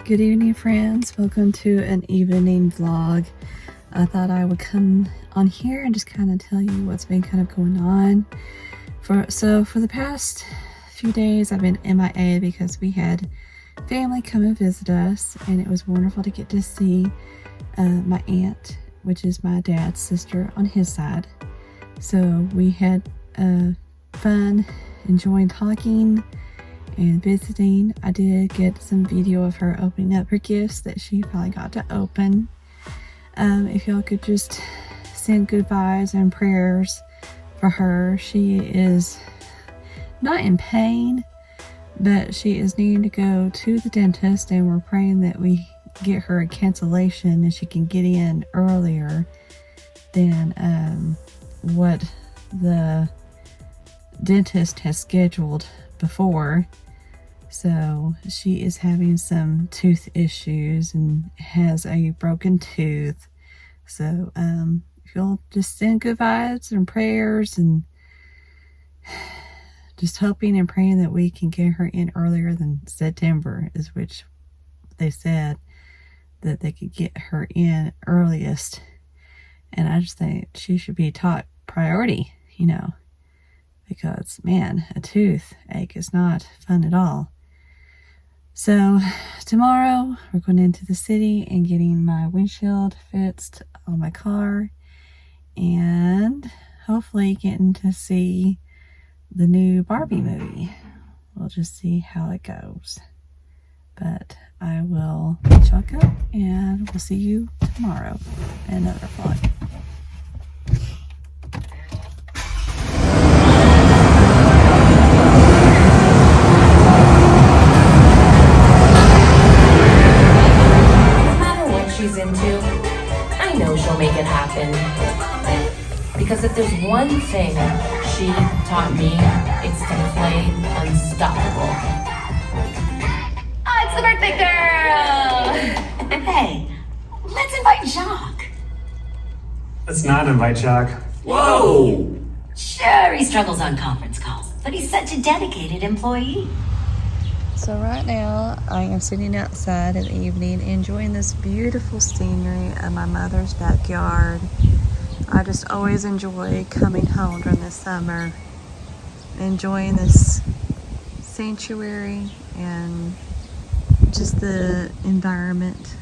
Good evening, friends. Welcome to an evening vlog. I thought I would come on here and just kind of tell you what's been kind of going on. For the past few days, I've been MIA because we had family come and visit us, and it was wonderful to get to see my aunt, which is my dad's sister on his side. So we had fun, enjoying talking and visiting. I did get some video of her opening up her gifts that she finally got to open. If y'all could just send good vibes and prayers for her. She is not in pain, but she is needing to go to the dentist, and we're praying that we get her a cancellation and she can get in earlier than what the dentist has scheduled before. So she is having some tooth issues and has a broken tooth. So if you'll just send good vibes and prayers, and just hoping and praying that we can get her in earlier than September, is which they said that they could get her in earliest. And I just think she should be taught priority, you know, because man, a toothache is not fun at all. So tomorrow we're going into the city and getting my windshield fixed on my car, and hopefully getting to see the new Barbie movie. We'll just see how it goes. But I will let y'all go, and we'll see you tomorrow in another vlog. She's into, I know she'll make it happen. Because if there's one thing she taught me, it's to play unstoppable. Oh, it's the birthday girl! Hey, let's invite Jacques. Let's not invite Jacques. Whoa! Sure, he struggles on conference calls, but he's such a dedicated employee. So right now, I am sitting outside in the evening, enjoying this beautiful scenery of my mother's backyard. I just always enjoy coming home during the summer, enjoying this sanctuary and just the environment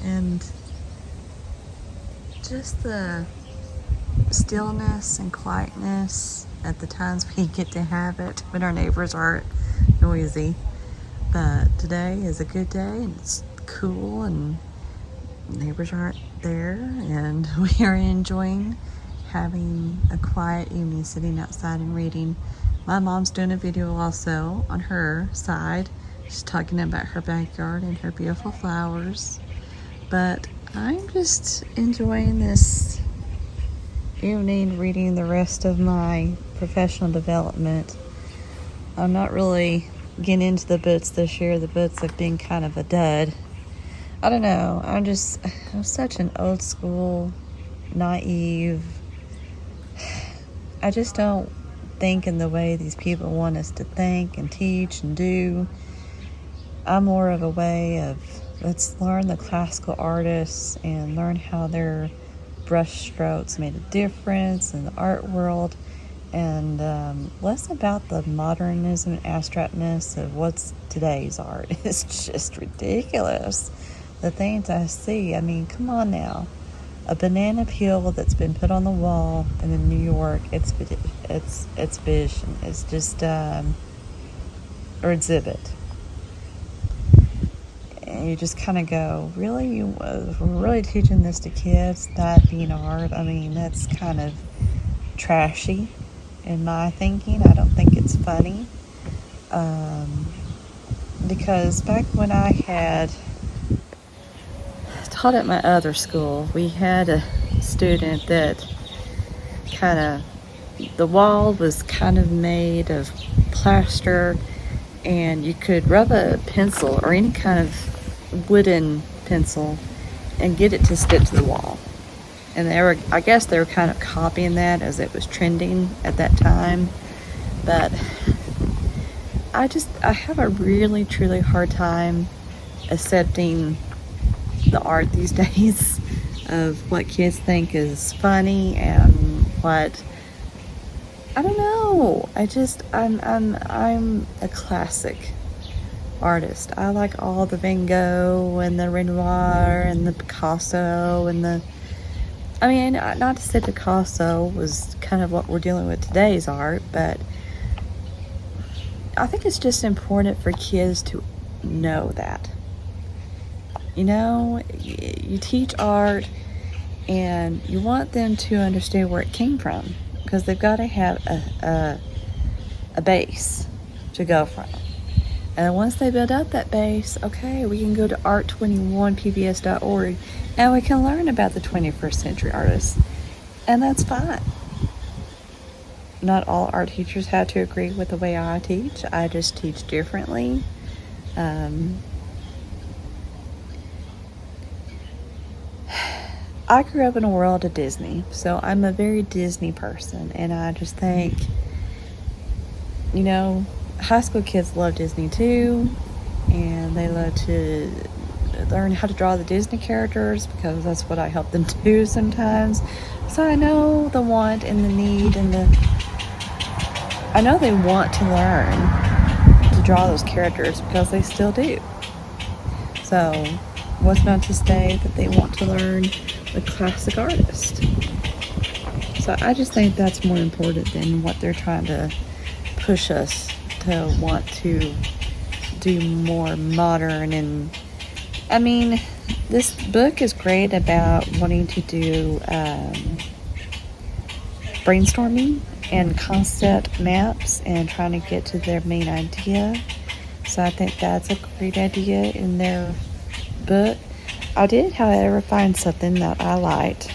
and just the stillness and quietness at the times we get to have it when our neighbors aren't noisy. But today is a good day, and it's cool, and neighbors aren't there, and we are enjoying having a quiet evening sitting outside and reading. My mom's doing a video also on her side. She's talking about her backyard and her beautiful flowers. But I'm just enjoying this evening reading the rest of my professional development. I'm not really getting into the books this year. The books have been kind of a dud. I don't know. I'm such an old school, naive. I just don't think in the way these people want us to think and teach and do. I'm more of a way of, let's learn the classical artists and learn how their brush strokes made a difference in the art world, and less about the modernism and abstractness of what's today's art. It's just ridiculous, the things I see. I mean, come on now. A banana peel that's been put on the wall in New York, it's exhibition. It's just or exhibit. And you just kind of go, really? We're really teaching this to kids, that being art? I mean, that's kind of trashy in my thinking. I don't think it's funny. Because back when I had taught at my other school, we had a student that the wall was kind of made of plaster, and you could rub a pencil or any kind of wooden pencil and get it to stick to the wall. And I guess they were kind of copying that as it was trending at that time. But I have a really, truly hard time accepting the art these days of what kids think is funny and what, I don't know. I'm a classic artist. I like all the Van Gogh and the Renoir and the Picasso and the, I mean, not to say Picasso was kind of what we're dealing with today's art, but I think it's just important for kids to know that. You know, you teach art and you want them to understand where it came from, because they've got to have a base to go from. And once they build up that base, okay, we can go to art21pbs.org and we can learn about the 21st century artists. And that's fine. Not all art teachers have to agree with the way I teach. I just teach differently. I grew up in a world of Disney, so I'm a very Disney person, and I just think, you know, high school kids love Disney too, and they love to learn how to draw the Disney characters because that's what I help them do sometimes. So I know the want and the need and I know they want to learn to draw those characters because they still do. So what's not to say that they want to learn the classic artist? So I just think that's more important than what they're trying to push us to want to do more modern. And I mean, this book is great about wanting to do brainstorming and concept maps and trying to get to their main idea. So I think that's a great idea in their book. I did, however, find something that I liked,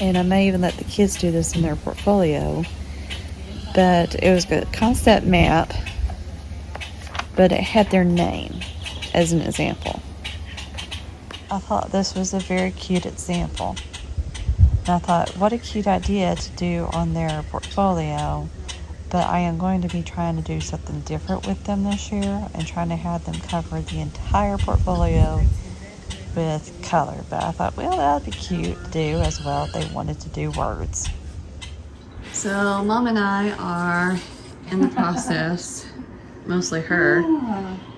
and I may even let the kids do this in their portfolio, but it was a concept map, but it had their name as an example. I thought this was a very cute example. And I thought, what a cute idea to do on their portfolio. But I am going to be trying to do something different with them this year and trying to have them cover the entire portfolio with color. But I thought, well, that would be cute to do as well if they wanted to do words. So Mom and I are in the process, mostly her,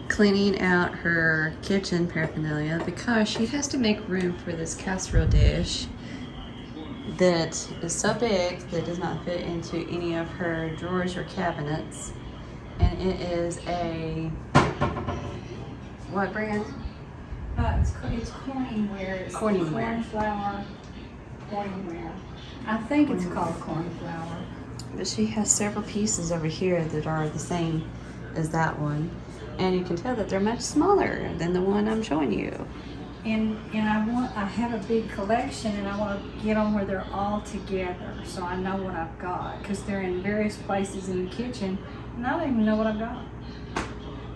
cleaning out her kitchen paraphernalia because she has to make room for this casserole dish that is so big that it does not fit into any of her drawers or cabinets. And it is a, what brand? It's Corningware. It's Corningware. Cornflower. Corningware. I think it's called Cornflower. But she has several pieces over here that are the same as that one. And you can tell that they're much smaller than the one I'm showing you. And I have a big collection, and I want to get them where they're all together, so I know what I've got, because they're in various places in the kitchen, and I don't even know what I've got.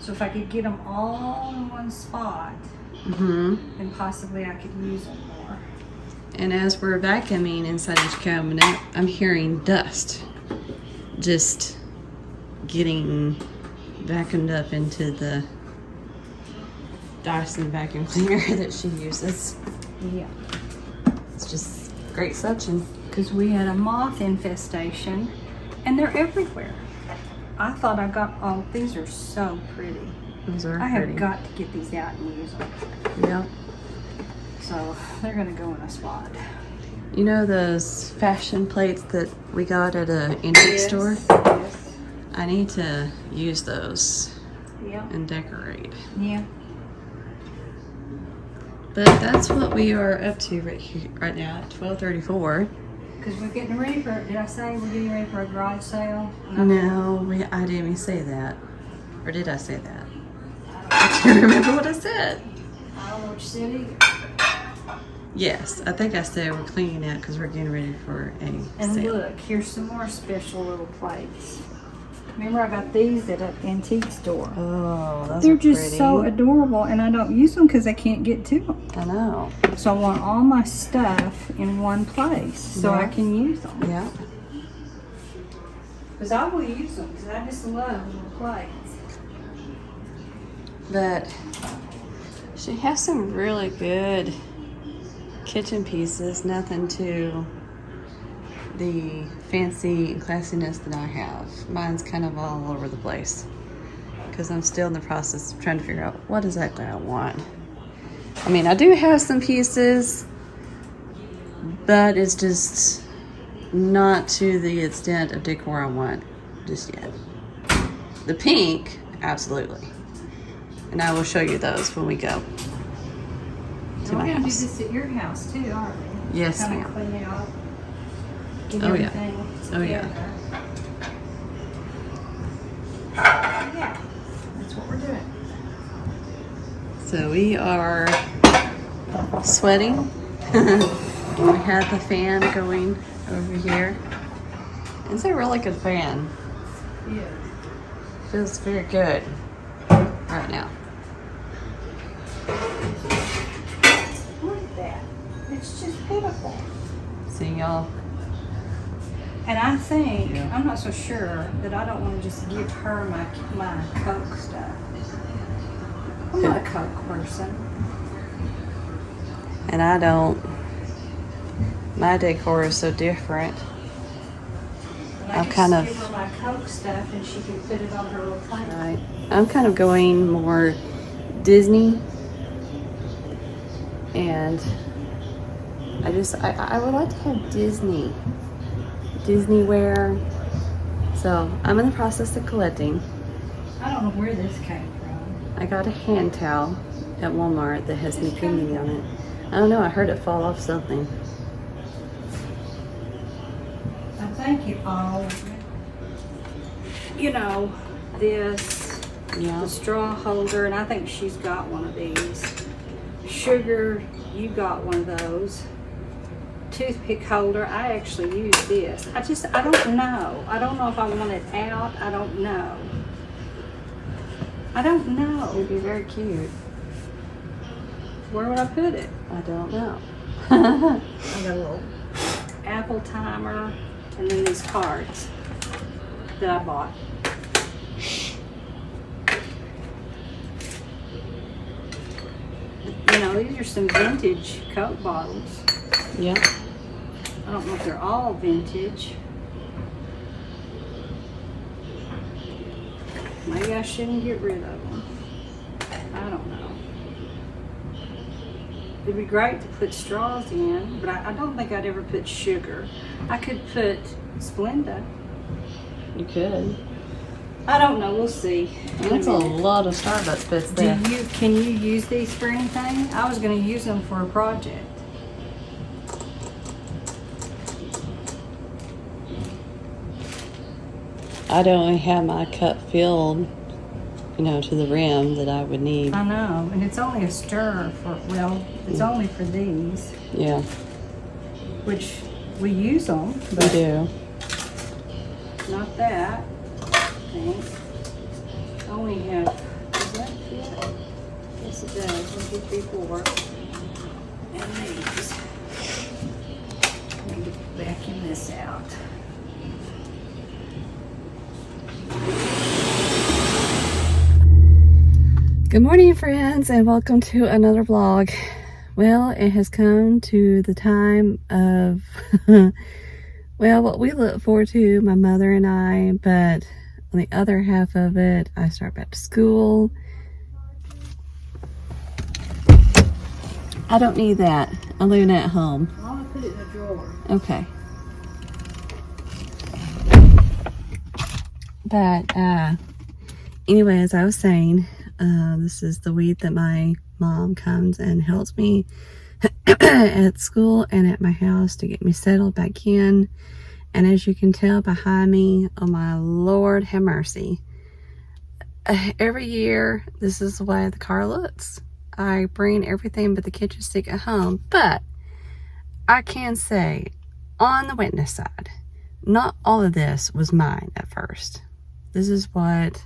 So if I could get them all in one spot, then possibly I could use them more. And as we're vacuuming inside each cabinet, I'm hearing dust just getting vacuumed up into the Dyson vacuum cleaner that she uses. Yeah. It's just great suction. Because we had a moth infestation, and they're everywhere. I thought I got, oh, these are so pretty. Those are I pretty. have got to get these out and use them. Yep. So they're going to go in a spot. You know those fashion plates that we got at an antique store? Yes. I need to use those Yeah. and decorate. Yeah. But that's what we are up to right now at 12:34. Because we're getting ready for, did I say we're getting ready for a garage sale? No, I didn't even say that. Or did I say that? I can't remember what I said. I don't know what you said either. Yes, I think I said we're cleaning out because we're getting ready for a And sale. look, here's some more special little plates. Remember, I got these at an antique store. Oh, those They're are just pretty. so adorable, and I don't use them because I can't get to them. I know. So I want all my stuff in one place so I Yeah. can use them. Yeah. Because I will use them because I just love little plates. but she has some really good kitchen pieces. Nothing to the fancy classiness that I have. Mine's kind of all over the place because I'm still in the process of trying to figure out what exactly I want. I mean, I do have some pieces, but it's just not to the extent of decor I want just yet. The pink, absolutely. And I will show you those when we go to my We're gonna do house. this at your house too, aren't we? Yes, Kind ma'am. of clean out. Get Oh, yeah. everything Oh, yeah. together. Yeah, that's what we're doing. So we are sweating. We have the fan going over here. It's a really good fan. Yeah. Feels very good right now. Look at that. It's just pitiful. See y'all. And I think, Yeah. I'm not so sure that I don't want to just give her my Coke stuff. I'm not a Coke person. And I don't. My decor is so different. And I'm I kind just of- give her my Coke stuff and she can put it on her little plate. Right. I'm kind of going more Disney. And I would like to have Disney wear. So I'm in the process of collecting. I don't know where this came from. I got a hand towel at Walmart that has Mickey and Minnie on it. I don't know, I heard it fall off something. I think it all, you know, this, Yeah. the straw holder, and I think she's got one of these. Sugar, you got one of those. Toothpick holder, I actually use this. I don't know. I don't know if I want it out. I don't know. I don't know. It'd be very cute. Where would I put it? I don't know. I got a little Apple timer and then these cards that I bought. You know, these are some vintage Coke bottles. Yeah. I don't know if they're all vintage. Maybe I shouldn't get rid of them. I don't know. It'd be great to put straws in, but I don't think I'd ever put sugar. I could put Splenda. You could. I don't know. We'll see. in That's a minute. lot of Starbucks bits there. Can you use these for anything? I was going to use them for a project. I don't have my cup filled, you know, to the rim that I would need. I know, and it's only a stir for, well, it's only for these, Yeah, which we use them, we but do. not that. I think. I only have, does that fit? Yes, it does. 1, 2, 3, 4. And these. Let me vacuum this out. Good morning, friends, and welcome to another vlog. Well, it has come to the time of, well, what we look forward to, my mother and I, but on the other half of it, I start back to school. I don't need that. I'm leaving it at home. I'm going to put it in the drawer. Okay. But, anyway, as I was saying, this is the week that my mom comes and helps me at school and at my house to get me settled back in. And as you can tell behind me, oh my Lord, have mercy. Every year, this is the way the car looks. I bring everything but the kitchen sink at home, but I can say, on the witness side, not all of this was mine at first. This is what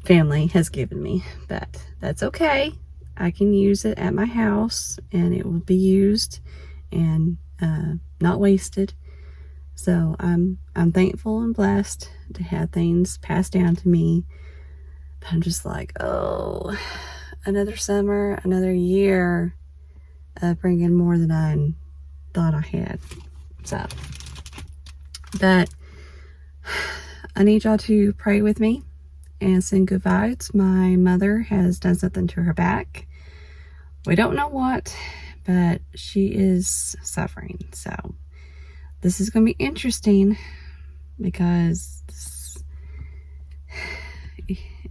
family has given me, but that's okay. I can use it at my house and it will be used and not wasted. So I'm thankful and blessed to have things passed down to me But I'm just like, oh, another summer, another year of bringing more than I thought I had. So, but I need y'all to pray with me and send good vibes. My mother has done something to her back. We don't know what, but she is suffering. So this is going to be interesting because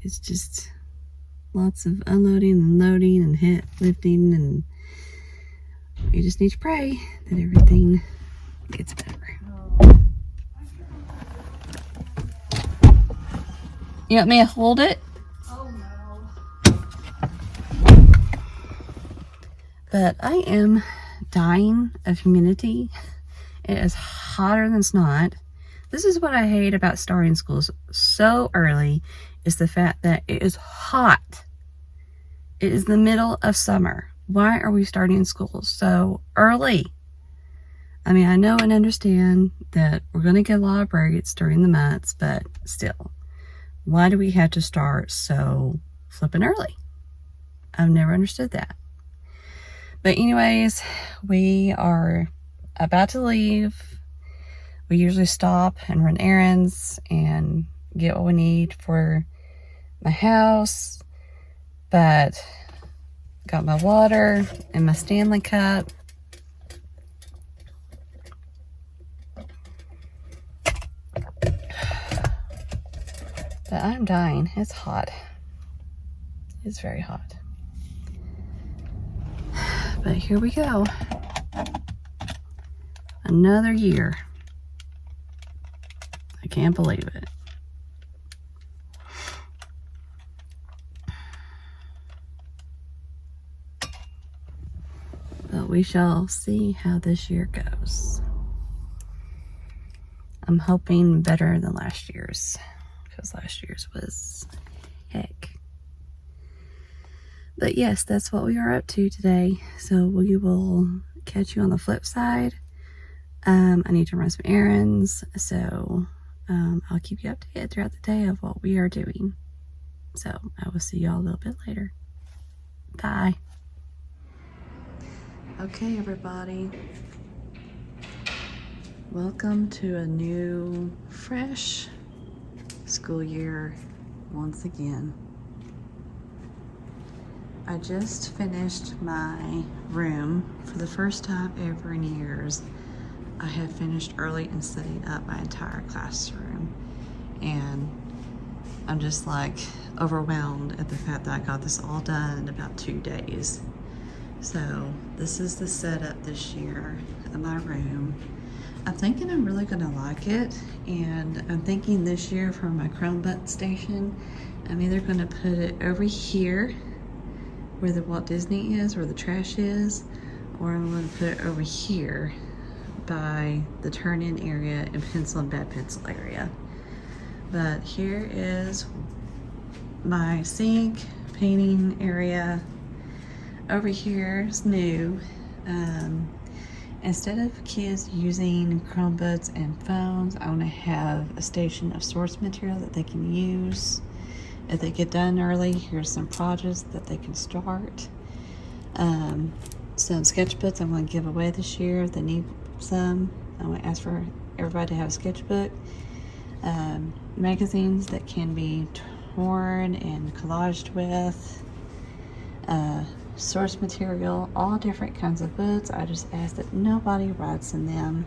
it's just lots of unloading and loading and lifting, and we just need to pray that everything gets better. You want me to hold it? Oh no. But I am dying of humidity. It is hotter than snot. This is what I hate about starting schools so early, is the fact that it is hot. It is the middle of summer. Why are we starting school so early? I mean, I know and understand that we're going to get a lot of breaks during the months, but still, why do we have to start so flipping early? I've never understood that. But anyways, we are about to leave. We usually stop and run errands and get what we need for my house. But got my water and my Stanley cup. But I'm dying. It's hot. It's very hot. But here we go. Another year. I can't believe it. But we shall see how this year goes. I'm hoping better than last year's, because last year's was heck. But yes, that's what we are up to today. So we will catch you on the flip side. I need to run some errands, so I'll keep you updated throughout the day of what we are doing. So I will see y'all a little bit later. Bye. Okay, everybody. Welcome to a new, fresh school year once again. I just finished my room for the first time ever in years. I have finished early in setting up my entire classroom, and I'm just like overwhelmed at the fact that I got this all done in about 2 days. So this is the setup this year of my room. I'm thinking I'm really gonna like it, and I'm thinking this year for my Chromebook station, I'm either gonna put it over here where the Walt Disney is, where the trash is, or I'm gonna put it over here by the turn-in area and pencil and bad pencil area. But here is my sink, painting area. Over here is new. Instead of kids using Chromebooks and phones, I want to have a station of source material that they can use. If they get done early, here's some projects that they can start. Some sketchbooks I'm going to give away this year if they need some. I'm going to ask for everybody to have a sketchbook. Magazines that can be torn and collaged with. Source material, all different kinds of books. I just ask that nobody writes in them.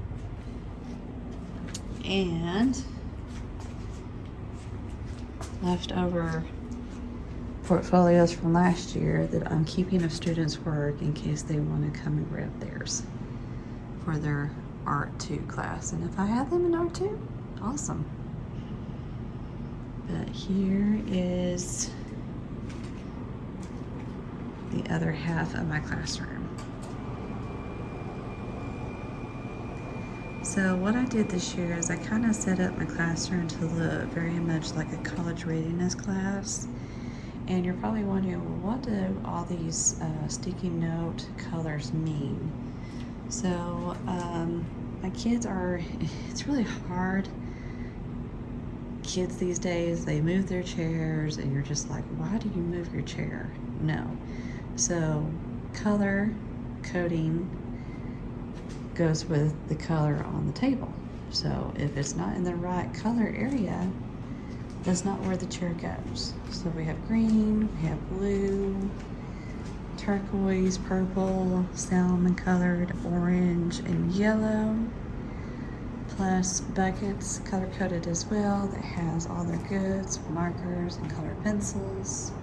And leftover portfolios from last year that I'm keeping of students' work in case they want to come and grab theirs for their Art 2 class. And if I have them in Art 2, awesome. But here is the other half of my classroom. So what I did this year is I kind of set up my classroom to look very much like a college readiness class. And you're probably wondering, well, what do all these sticky note colors mean? So my kids are, it's really hard kids these days, they move their chairs and you're just like, why do you move your chair? No. So color coding goes with the color on the table. So if it's not in the right color area, that's not where the chair goes. So we have green, we have blue, turquoise, purple, salmon colored, orange, and yellow. Plus buckets color coded as well that has all their goods, markers, and colored pencils.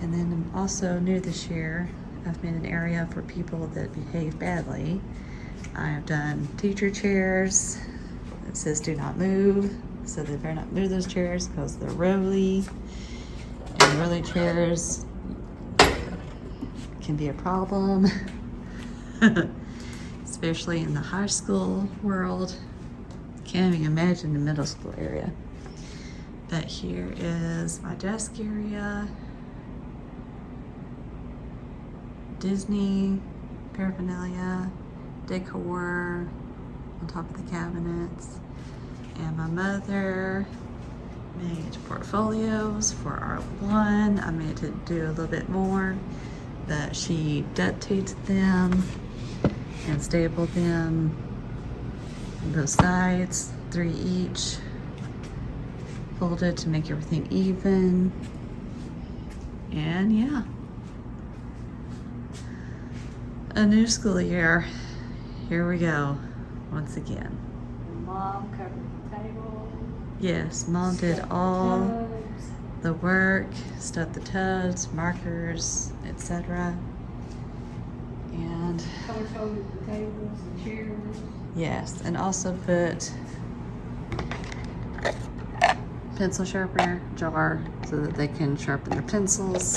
And then also new this year, I've made an area for people that behave badly. I've done teacher chairs that says do not move, so they better not move those chairs because they're rolly, and rolly chairs can be a problem, especially in the high school world. Can't even imagine the middle school area. But here is my desk area. Disney paraphernalia, decor on top of the cabinets. And my mother made portfolios for our one. I made to do a little bit more, but she duct taped them and stapled them on both sides, 3 each, folded to make everything even. And yeah, a new school year. Here we go once again. Mom covered the table. Yes, Mom did all the work, stuffed the tubs, markers, etc. And Color coded the tables and chairs. yes, and also put pencil sharpener jar so that they can sharpen their pencils.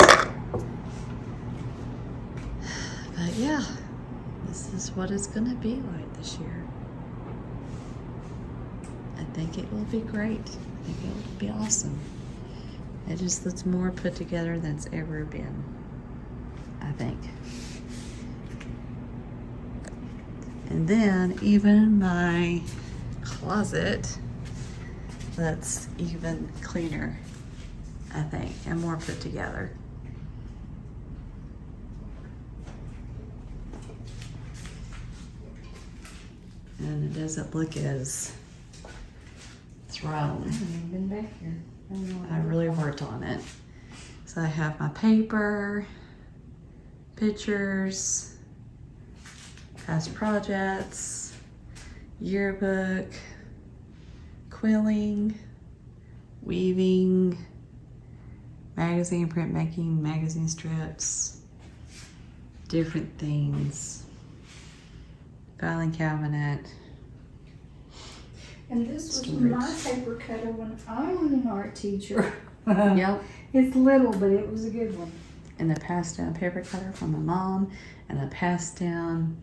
But yeah, this is what it's gonna be like this year. I think it will be great. I think it will be awesome. It just looks more put together than it's ever been, I think. And then even my closet looks even cleaner, I think, and more put together. And it doesn't look as thrown. I haven't even been back here. I don't know what I really worked on it. So I have my paper, pictures, past projects, yearbook, quilling, weaving, magazine printmaking, magazine strips, different things, filing cabinet. And this was Storage. my paper cutter when I was an art teacher. Yep. It's little, but it was a good one. And a passed down paper cutter from my mom, and a passed down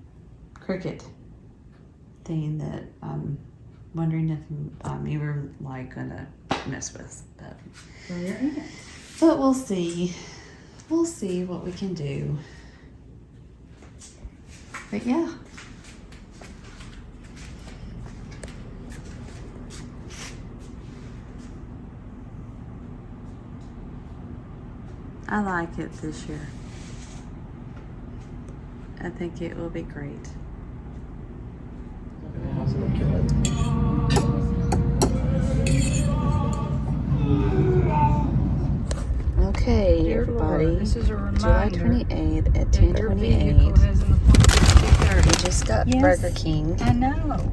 Cricut thing that I'm wondering if I'm even like gonna mess with. But we'll see. We'll see what we can do. But yeah. I like it this year. I think it will be great. Okay, Dear everybody. Lord, this is a July reminder 28th at that your vehicle 10:28. has an appointment We at 2:30. just got Yes. Burger King. I know.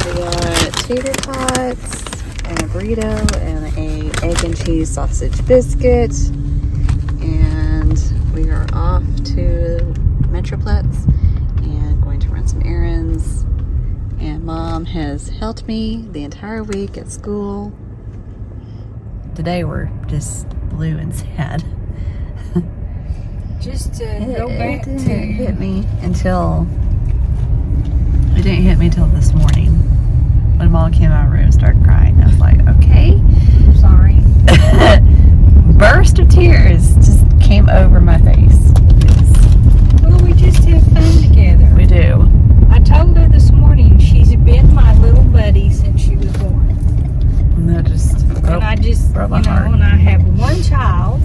We got tater tots and a burrito and a egg and cheese sausage biscuit. And we are off to Metroplex and going to run some errands. And Mom has helped me the entire week at school. Today we're just blue and sad. Just to go It back didn't to hit me until it didn't hit me till this morning when Mom came out of the room and started crying. I was like, okay. sorry. Burst of tears just came over my face. Well, we just have fun together. We do. I told her this morning she's been my little buddy since she was born. And that just And I just, broke my you know, heart. and I have one child,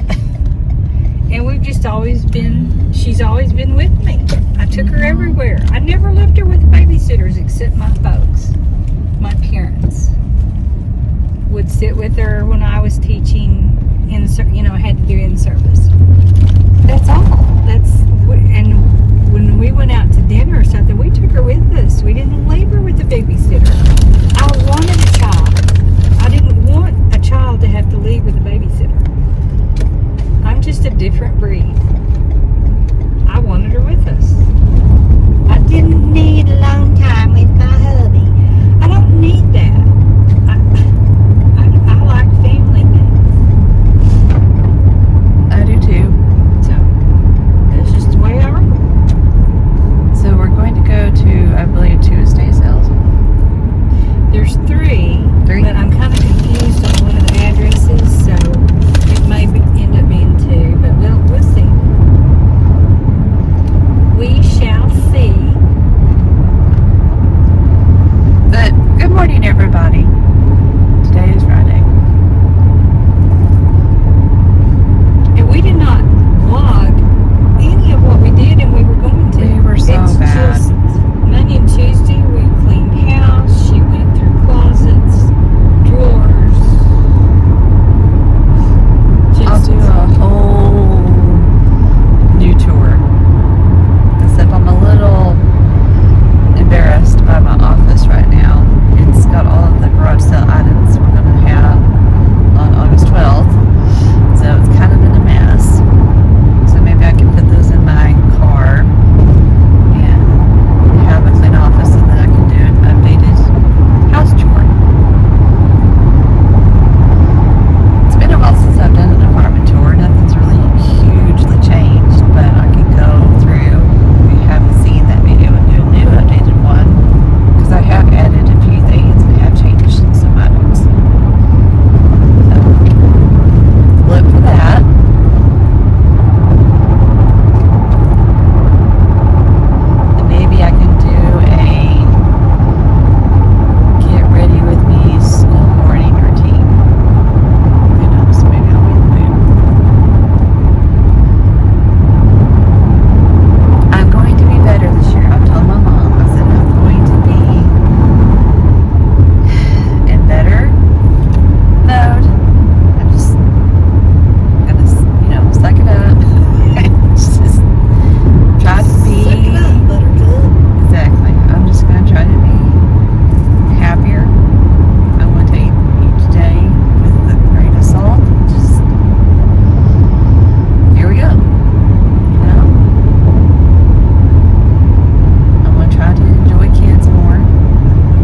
and we've just always been, she's always been with me. I took her everywhere. I never left her with babysitters except my folks, my parents. Would sit with her when I was teaching, you know, I had to do in service. That's all. And when we went out to dinner or something, we took her with us. We didn't leave her with a babysitter. I wanted a child. I didn't want a child to have to leave with a babysitter. I'm just a different breed. I wanted her with us. I didn't need a long time with my hubby. I don't need that. I like family things. I do too. So, that's just the way I roll. So we're going to go to, I believe, 2 estate sales. There's 3, but I'm kind of confused on one of the addresses, so it may end up being 2, but we'll see. We shall see. But good morning, everybody. Today is Friday. And we did not vlog any of what we did, and we were going to. We were so it's bad. Just Monday and Tuesday, we cleaned house. She went through closets, drawers. I'll Just do a whole new tour. Except I'm a little embarrassed by my office right now. It's got all of the garage sale items we're going to have on August 12th. So it's kind of in a mess. So maybe I can put those in my car and have a clean office, and then I can do an updated house tour. It's been a while since I've done an apartment tour. Nothing's really hugely changed, but I can go through, if you haven't seen that video, and do a new updated one, because I have added a few things and have changed some items. So, look for that. And maybe I can do a get ready with me school morning routine. Who knows? Maybe I'll be in the mood. I'm going to be better this year. I've told my mom. I said I'm going to be in better mode. I'm just gonna, you know, suck it up. Just try to be. Exactly. I'm just gonna try to be happier. I want to take each day with the grain of salt. Just here we go. You know, I'm gonna try to enjoy kids more.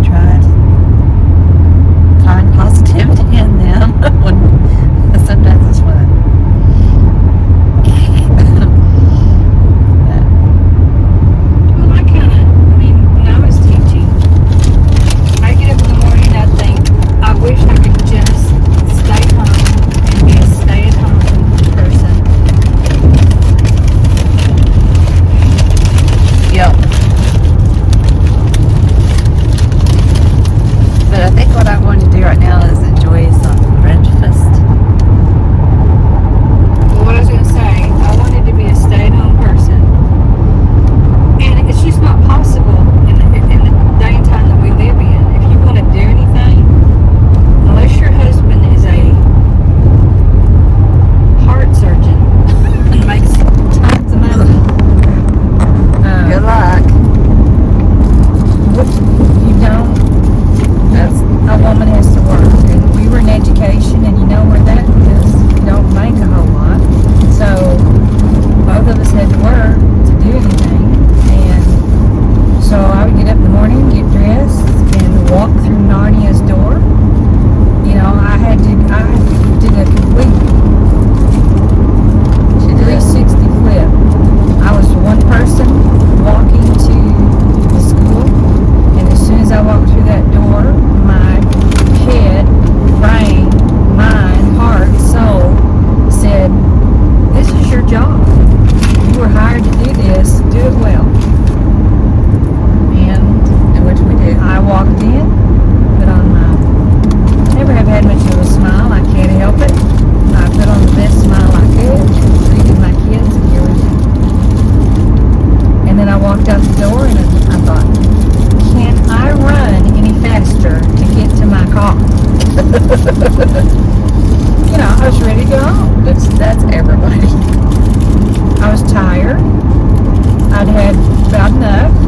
Try to find positivity in them. When sometimes it's fun. Well, I mean, when I was teaching, I get up in the morning, I think, I wish I could just stay home and be a stay-at-home person. Yep. But I think what I'm going to do right now is enjoy some breakfast. Well, what I was going to say, I wanted to be a stay-at-home person, and it's just not possible in the day and time that we live in. If you want to do anything, unless your husband is a heart surgeon and makes tons of money, Good luck. You don't. That's a woman has to work, and we were in education, and you know where that is. You don't make a whole lot, so both of us had to work to do anything. And so I would get up in the morning, get dressed, and walk through Narnia's door. You know, I did a complete 360 flip. I was one person walking to the school, and as soon as I walked through that door, my head, brain, mind, heart, soul said, "This is your job. You were hired to do this. Do it well." And which we did. I walked in, put on my, I never have had much of a smile. I You know, I was ready to go home. That's everybody. I was tired. I'd had about enough.